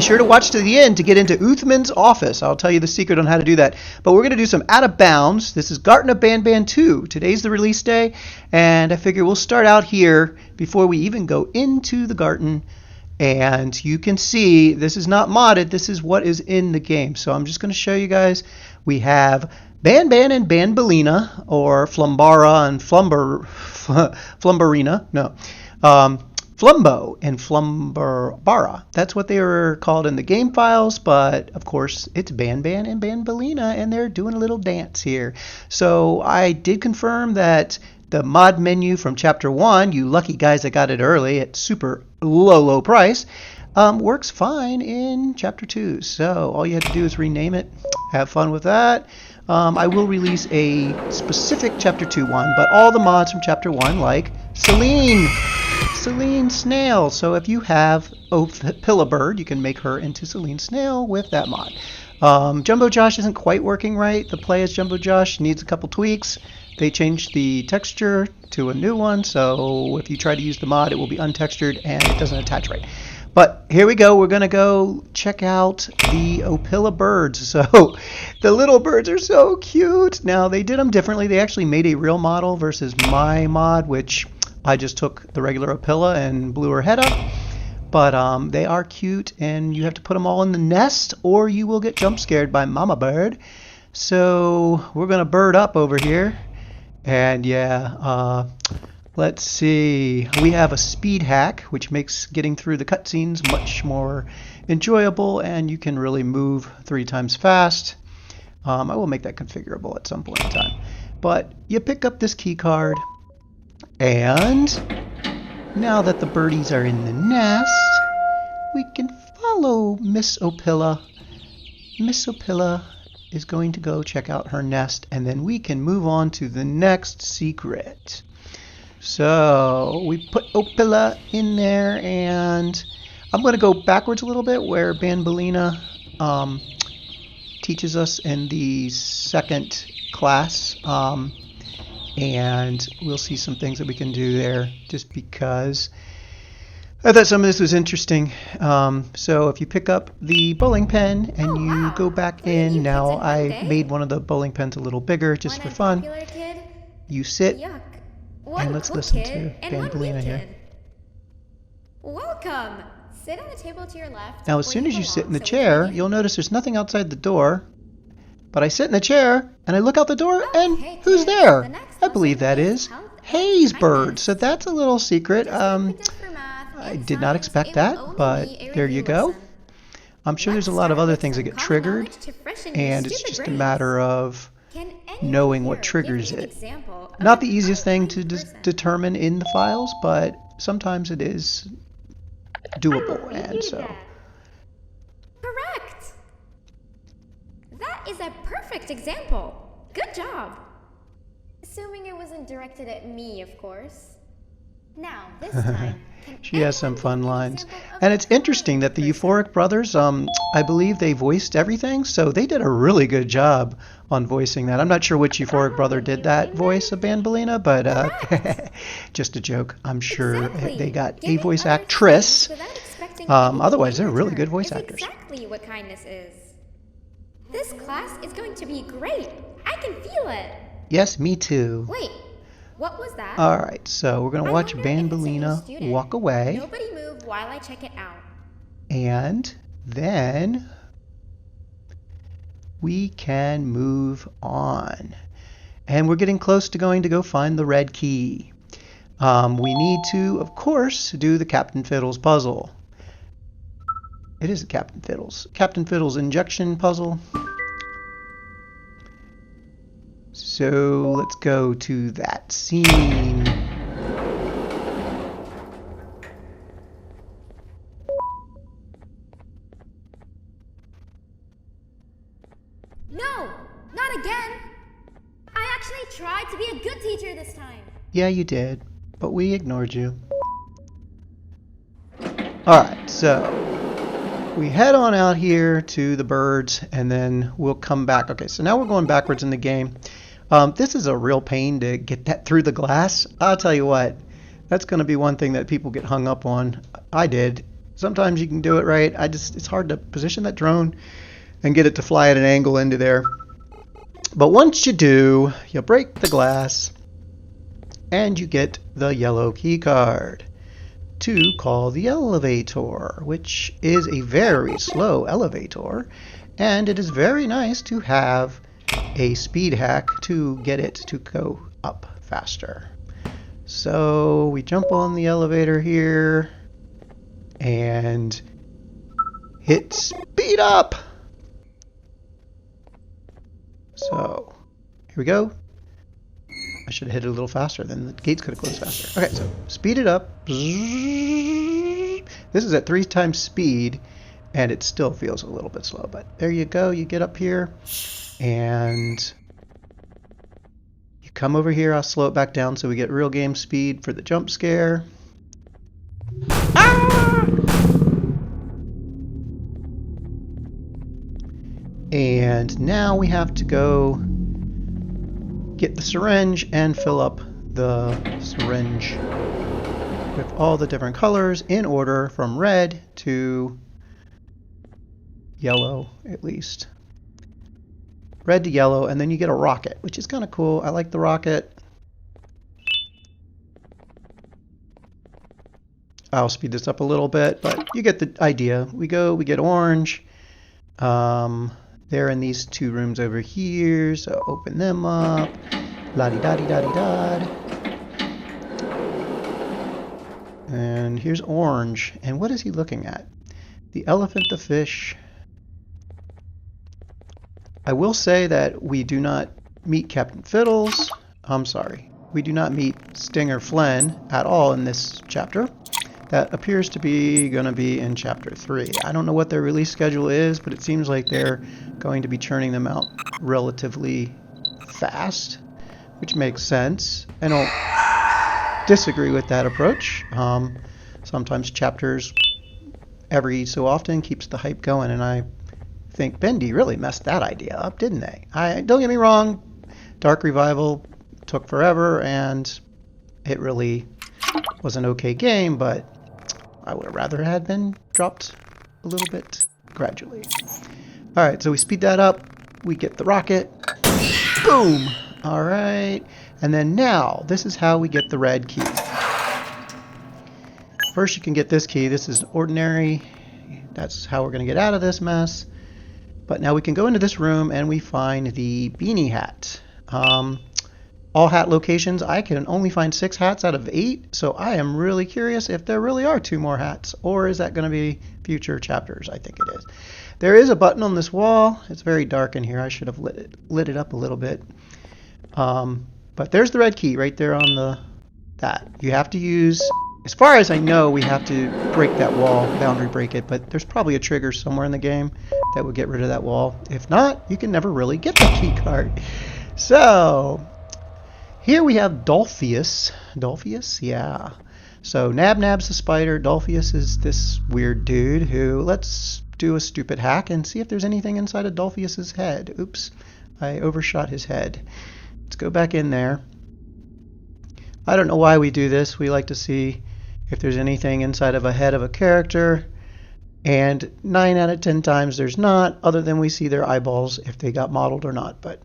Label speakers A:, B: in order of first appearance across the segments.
A: sure to watch to the end to get into Uthman's office. I'll tell you the secret on how to do that. But we're going to do some out of bounds. This is Garten of Banban 2. Today's the release day, and I figure we'll start out here before we even go into the garden. And you can see this is not modded. This is what is in the game. So I'm just going to show you guys. We have Banban and BanBaleena, or Flumbara and Flumbarina. No. Flumbo and Flumbara. That's what they were called in the game files, but of course it's Banban and BanBaleena, and they're doing a little dance here. So I did confirm that the mod menu from Chapter 1, you lucky guys that got it early at super low price, works fine in Chapter 2. So all you have to do is rename it. Have fun with that. I will release a specific Chapter 2 one, but all the mods from Chapter 1, like Celine Snail. So if you have Opila Bird, you can make her into Celine Snail with that mod. Jumbo Josh isn't quite working right. The play as Jumbo Josh needs a couple tweaks. They changed the texture to a new one, so if you try to use the mod, it will be untextured and it doesn't attach right. But here we go. We're going to go check out the Opila birds. So the little birds are so cute. Now, they did them differently. They actually made a real model versus my mod, which I just took the regular Opila and blew her head up. But they are cute, and you have to put them all in the nest, or you will get jump scared by Mama Bird. So we're going to bird up over here. And yeah, let's see. We have a speed hack, which makes getting through the cutscenes much more enjoyable, and you can really move 3 times fast. I will make that configurable at some point in time. But you pick up this key card, and now that the birdies are in the nest, we can follow Miss Opila. Miss Opila is going to go check out her nest, and then we can move on to the next secret. So we put Opila in there, and I'm going to go backwards a little bit where BanBaleena teaches us in the second class, and we'll see some things that we can do there just because I thought some of this was interesting. So if you pick up the bowling pin and you go back in, now I made one of the bowling pins a little bigger just for fun. You sit, and let's listen to BanBaleena here.
B: Welcome. Sit on the table to your left.
A: Now as soon as you sit in the chair, you'll notice there's nothing outside the door. But I sit in the chair, and I look out the door, and who's there? I believe that is Hayes Bird. So that's a little secret. I did not expect that, but there you go. I'm sure there's a lot of other things that get triggered, and it's just a matter of knowing what triggers it. Not the easiest thing to determine in the files, but sometimes it is doable, and so.
B: Correct! That is a perfect example. Good job. Assuming it wasn't directed at me, of course. Now, this time,
A: she has some fun lines. And it's interesting that the Euphoric Brothers, I believe they voiced everything, so they did a really good job on voicing that. I'm not sure which Euphoric brother did that voice of BanBaleena, but just a joke. I'm sure they got a voice actress. Otherwise, they're really good voice actors.
B: Exactly what kindness is. This class is going to be great. I can feel it.
A: Yes, me too.
B: Wait. What was that?
A: All right, so we're going to watch BanBaleena walk away.
B: Nobody move while I check it out.
A: And then we can move on. And we're getting close to going to go find the red key. We need to, of course, do the Captain Fiddles puzzle. It is the Captain Fiddles injection puzzle. So let's go to that scene.
B: No, not again. I actually tried to be a good teacher this time.
A: Yeah, you did, but we ignored you. Alright, so we head on out here to the birds, and then we'll come back. Okay, so now we're going backwards in the game. This is a real pain to get that through the glass. I'll tell you what, that's going to be one thing that people get hung up on. I did. Sometimes you can do it right. It's hard to position that drone and get it to fly at an angle into there. But once you do, you break the glass and you get the yellow key card to call the elevator, which is a very slow elevator, and it is very nice to have a speed hack to get it to go up faster. So we jump on the elevator here and hit speed up. So here we go. I should have hit it a little faster, then the gates could have closed faster. Okay, so speed it up. This is at 3 times speed, and it still feels a little bit slow, but there you go. You get up here, and you come over here. I'll slow it back down so we get real game speed for the jump scare. Ah! And now we have to go get the syringe and fill up the syringe with all the different colors in order from red to yellow, at least. Red to yellow, and then you get a rocket, which is kind of cool. I like the rocket. I'll speed this up a little bit, but you get the idea. We get orange. They're in these 2 rooms over here, so open them up. La-di-da-di-da-di-da. And here's orange. And what is he looking at? The elephant, the fish. I will say that we do not meet Captain Fiddles. I'm sorry. We do not meet Stinger Flynn at all in this chapter. That appears to be going to be in Chapter 3. I don't know what their release schedule is, but it seems like they're going to be churning them out relatively fast, which makes sense. I don't disagree with that approach. Sometimes chapters every so often keeps the hype going, and I think Bendy really messed that idea up, didn't they? Don't get me wrong, Dark Revival took forever, and it really was an okay game, but I would have rather had been dropped a little bit gradually. Alright, so we speed that up. We get the rocket. Boom! Alright. And then now, this is how we get the red key. First you can get this key. This is ordinary. That's how we're going to get out of this mess. But now we can go into this room and we find the beanie hat. All hat locations, I can only find 6 hats out of 8, so I am really curious if there really are 2 more hats, or is that going to be future chapters? I think it is. There is a button on this wall. It's very dark in here. I should have lit it up a little bit. But there's the red key right there on that. You have to use, as far as I know, we have to break that wall, boundary break it, but there's probably a trigger somewhere in the game that would get rid of that wall. If not, you can never really get the key card. So here we have Dolpheus. Dolpheus? Yeah. So Nabnab's the spider. Dolpheus is this weird dude who, let's do a stupid hack and see if there's anything inside of Dolpheus's head. Oops, I overshot his head. Let's go back in there. I don't know why we do this. We like to see if there's anything inside of a head of a character. And 9 out of 10 times there's not, other than we see their eyeballs if they got modeled or not. But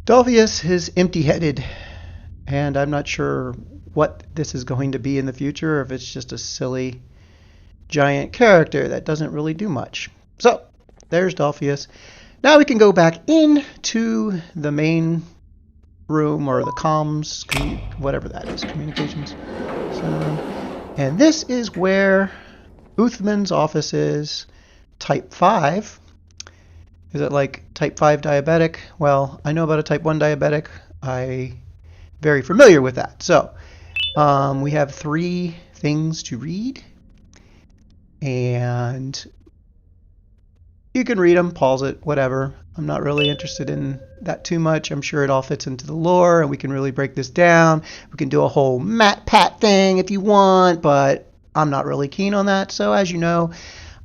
A: Dolpheus is empty-headed, and I'm not sure what this is going to be in the future, or if it's just a silly giant character that doesn't really do much. So, there's Dolpheus. Now we can go back into the main room, or the comms, whatever that is, communications center room. And this is where Uthman's office is, type 5. Is it like type 5 diabetic? Well, I know about a type 1 diabetic. I'm very familiar with that. So, we have 3 things to read. And you can read them, pause it, whatever. I'm not really interested in that too much. I'm sure it all fits into the lore, and we can really break this down. We can do a whole Pat thing if you want, but I'm not really keen on that. So, as you know,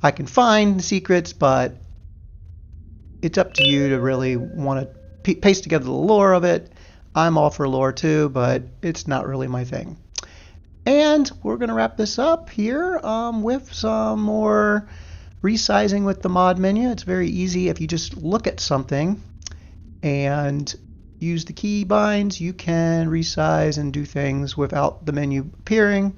A: I can find secrets, but it's up to you to really want to paste together the lore of it. I'm all for lore too, but it's not really my thing. And we're going to wrap this up here with some more resizing with the mod menu. It's very easy. If you just look at something and use the key binds, you can resize and do things without the menu appearing.